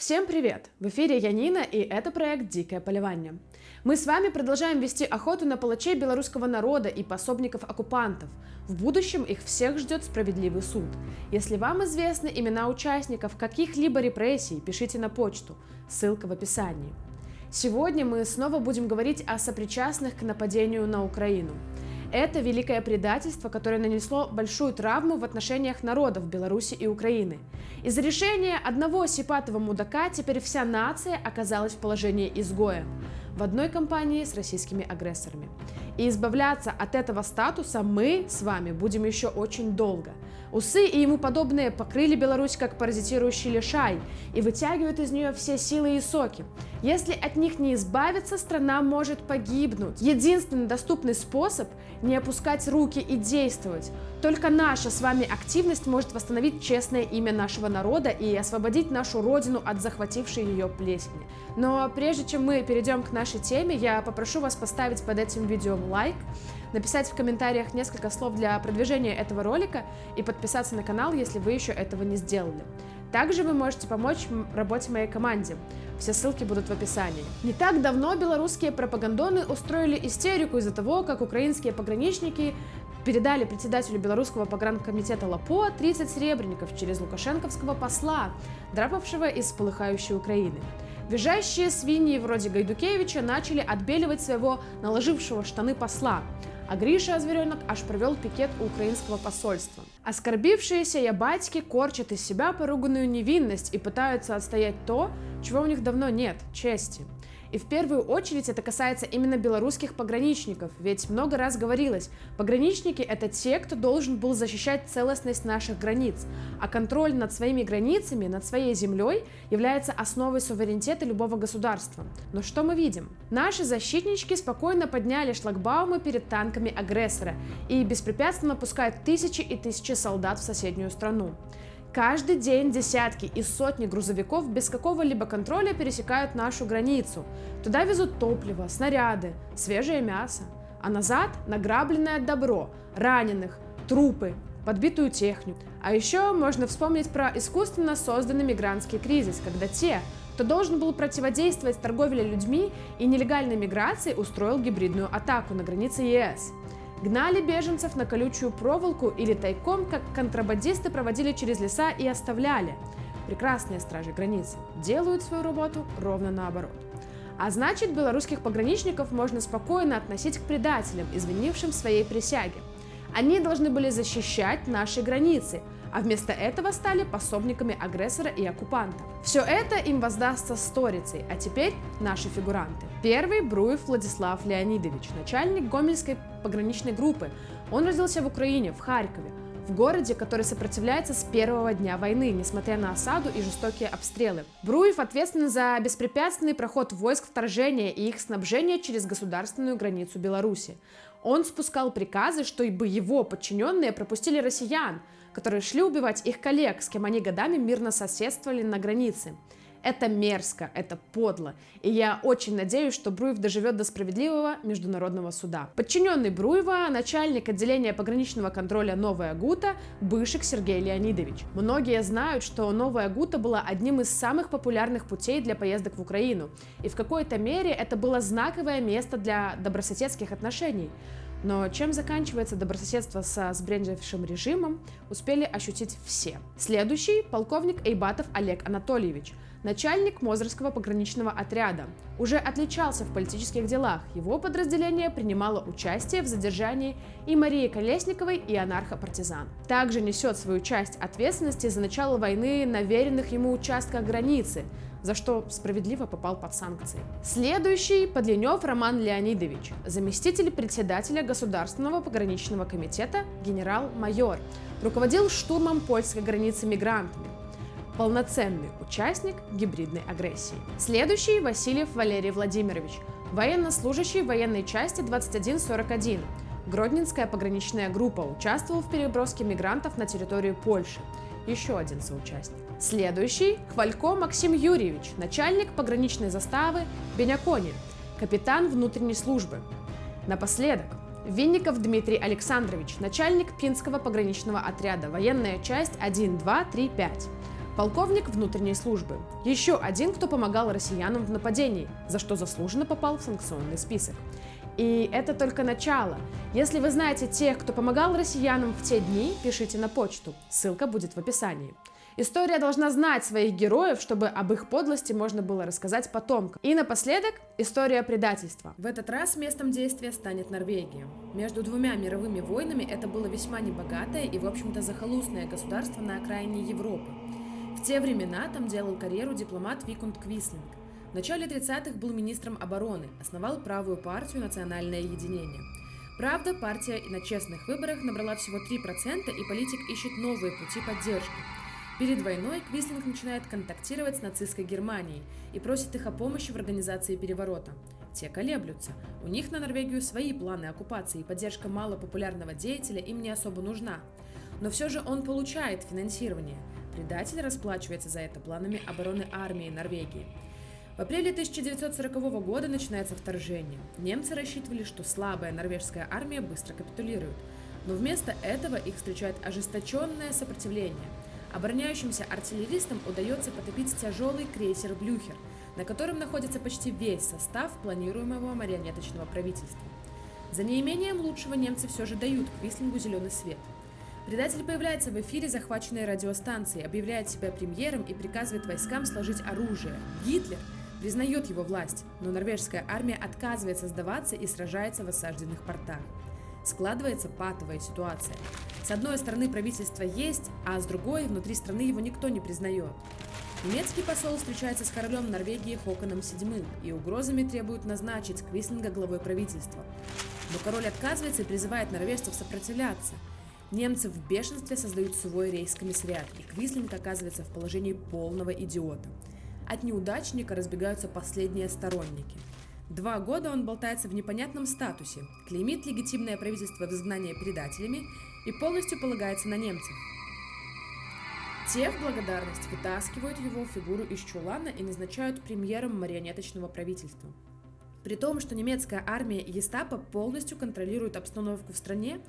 Всем привет! В эфире я Нина, и это проект «Дикое полевание». Мы с вами продолжаем вести охоту на палачей белорусского народа и пособников оккупантов. В будущем их всех ждет справедливый суд. Если вам известны имена участников каких-либо репрессий, пишите на почту, ссылка в описании. Сегодня мы снова будем говорить о сопричастных к нападению на Украину. Это великое предательство, которое нанесло большую травму в отношениях народов Беларуси и Украины. Из-за решения одного сипатого мудака теперь вся нация оказалась в положении изгоя в одной компании с российскими агрессорами. И избавляться от этого статуса мы с вами будем еще очень долго. Усы и ему подобные покрыли Беларусь как паразитирующий лишай и вытягивают из нее все силы и соки. Если от них не избавиться, страна может погибнуть. Единственный доступный способ – не опускать руки и действовать. Только наша с вами активность может восстановить честное имя нашего народа и освободить нашу родину от захватившей ее плесени. Но прежде чем мы перейдем к нашей теме, я попрошу вас поставить под этим видео лайк, написать в комментариях несколько слов для продвижения этого ролика и подписаться на канал, если вы еще этого не сделали. Также вы можете помочь работе моей команде. Все ссылки будут в описании. Не так давно белорусские пропагандоны устроили истерику из-за того, как украинские пограничники передали председателю белорусского погранкомитета Лапо 30 серебряников через лукашенковского посла, драпавшего из полыхающей Украины. Визжащие свиньи вроде Гайдукевича начали отбеливать своего наложившего штаны посла, а Гриша Озверенок аж провел пикет у украинского посольства. Оскорбившиеся ябатьки корчат из себя поруганную невинность и пытаются отстоять то, чего у них давно нет – чести. И в первую очередь это касается именно белорусских пограничников, ведь много раз говорилось, пограничники – это те, кто должен был защищать целостность наших границ, а контроль над своими границами, над своей землей является основой суверенитета любого государства. Но что мы видим? Наши защитнички спокойно подняли шлагбаумы перед танками агрессора и беспрепятственно пускают тысячи и тысячи солдат в соседнюю страну. Каждый день десятки и сотни грузовиков без какого-либо контроля пересекают нашу границу. Туда везут топливо, снаряды, свежее мясо. А назад награбленное добро, раненых, трупы, подбитую технику. А еще можно вспомнить про искусственно созданный мигрантский кризис, когда те, кто должен был противодействовать торговле людьми и нелегальной миграции, устроил гибридную атаку на границе ЕС. Гнали беженцев на колючую проволоку или тайком, как контрабандисты проводили через леса и оставляли. Прекрасные стражи границы делают свою работу ровно наоборот. А значит, белорусских пограничников можно спокойно относить к предателям, изменившим своей присяге. Они должны были защищать наши границы, а вместо этого стали пособниками агрессора и оккупанта. Все это им воздастся сторицей, а теперь наши фигуранты. Первый – Бруев Владислав Леонидович, начальник Гомельской пограничной группы. Он родился в Украине, в Харькове, в городе, который сопротивляется с первого дня войны, несмотря на осаду и жестокие обстрелы. Бруев ответственен за беспрепятственный проход войск вторжения и их снабжение через государственную границу Беларуси. Он спускал приказы, чтобы его подчиненные пропустили россиян, которые шли убивать их коллег, с кем они годами мирно соседствовали на границе. Это мерзко, это подло, и я очень надеюсь, что Бруев доживет до справедливого международного суда. Подчиненный Бруева, начальник отделения пограничного контроля Новая Гута, Бышек Сергей Леонидович. Многие знают, что Новая Гута была одним из самых популярных путей для поездок в Украину, и в какой-то мере это было знаковое место для добрососедских отношений. Но чем заканчивается добрососедство со сбрендившим режимом, успели ощутить все. Следующий – полковник Эйбатов Олег Анатольевич, начальник Мозырского пограничного отряда. Уже отличался в политических делах, его подразделение принимало участие в задержании и Марии Колесниковой, и анархо-партизан. Также несет свою часть ответственности за начало войны на веренных ему участках границы, за что справедливо попал под санкции. Следующий – Подленев Роман Леонидович, заместитель председателя Государственного пограничного комитета, генерал-майор, руководил штурмом польской границы мигрантами. Полноценный участник гибридной агрессии. Следующий – Васильев Валерий Владимирович, военнослужащий военной части 2141, Гродненская пограничная группа, участвовал в переброске мигрантов на территорию Польши. Еще один соучастник. Следующий – Хвалько Максим Юрьевич, начальник пограничной заставы Бенякони, капитан внутренней службы. Напоследок – Винников Дмитрий Александрович, начальник Пинского пограничного отряда, военная часть 1, 2, 3, 5. полковник внутренней службы. Еще один, кто помогал россиянам в нападении, за что заслуженно попал в санкционный список. И это только начало. Если вы знаете тех, кто помогал россиянам в те дни, пишите на почту. Ссылка будет в описании. История должна знать своих героев, чтобы об их подлости можно было рассказать потомкам. И напоследок, история предательства. В этот раз местом действия станет Норвегия. Между двумя мировыми войнами это было весьма небогатое и, в общем-то, захолустное государство на окраине Европы. В те времена там делал карьеру дипломат Викунт Квислинг. В начале 30-х был министром обороны, основал правую партию «Национальное единение». Правда, партия на честных выборах набрала всего 3%, и политик ищет новые пути поддержки. Перед войной Квислинг начинает контактировать с нацистской Германией и просит их о помощи в организации переворота. Те колеблются. У них на Норвегию свои планы оккупации, и поддержка малопопулярного деятеля им не особо нужна. Но все же он получает финансирование. Предатель расплачивается за это планами обороны армии Норвегии. В апреле 1940 года начинается вторжение. Немцы рассчитывали, что слабая норвежская армия быстро капитулирует. Но вместо этого их встречает ожесточенное сопротивление. Обороняющимся артиллеристам удается потопить тяжелый крейсер «Блюхер», на котором находится почти весь состав планируемого марионеточного правительства. За неимением лучшего немцы все же дают Квислингу зеленый свет. Предатель появляется в эфире захваченной радиостанции, объявляет себя премьером и приказывает войскам сложить оружие. Гитлер признает его власть, но норвежская армия отказывается сдаваться и сражается в осажденных портах. Складывается патовая ситуация. С одной стороны правительство есть, а с другой внутри страны его никто не признает. Немецкий посол встречается с королем Норвегии Хоконом VII и угрозами требует назначить Квислинга главой правительства. Но король отказывается и призывает норвежцев сопротивляться. Немцы в бешенстве создают свой рейхскомиссариат, и Квислинг оказывается в положении полного идиота. От неудачника разбегаются последние сторонники. 2 года он болтается в непонятном статусе, клеймит легитимное правительство в изгнании предателями и полностью полагается на немцев. Те в благодарность вытаскивают его фигуру из чулана и назначают премьером марионеточного правительства. При том, что немецкая армия и гестапо полностью контролируют обстановку в стране,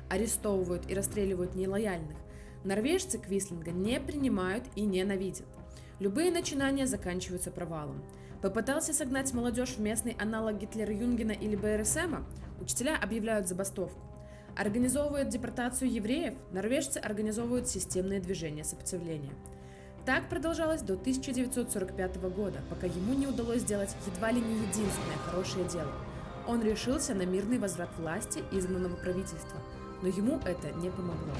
арестовывают и расстреливают нелояльных, норвежцы Квислинга не принимают и ненавидят. Любые начинания заканчиваются провалом. Попытался согнать молодежь в местный аналог Гитлер-Юнгена или БРСМа, учителя объявляют забастовку. Организовывают депортацию евреев, норвежцы организовывают системные движения сопротивления. Так продолжалось до 1945 года, пока ему не удалось сделать едва ли не единственное хорошее дело. Он решился на мирный возврат власти изгнанного правительства, но ему это не помогло.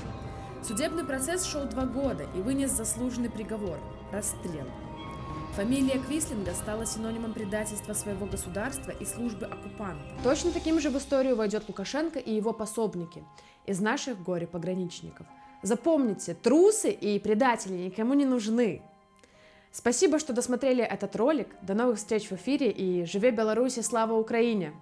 Судебный процесс шел 2 года и вынес заслуженный приговор – расстрел. Фамилия Квислинга стала синонимом предательства своего государства и службы оккупанта. Точно таким же в историю войдет Лукашенко и его пособники из наших горе-пограничников. Запомните, трусы и предатели никому не нужны. Спасибо, что досмотрели этот ролик. До новых встреч в эфире и живе Беларусь и слава Украине!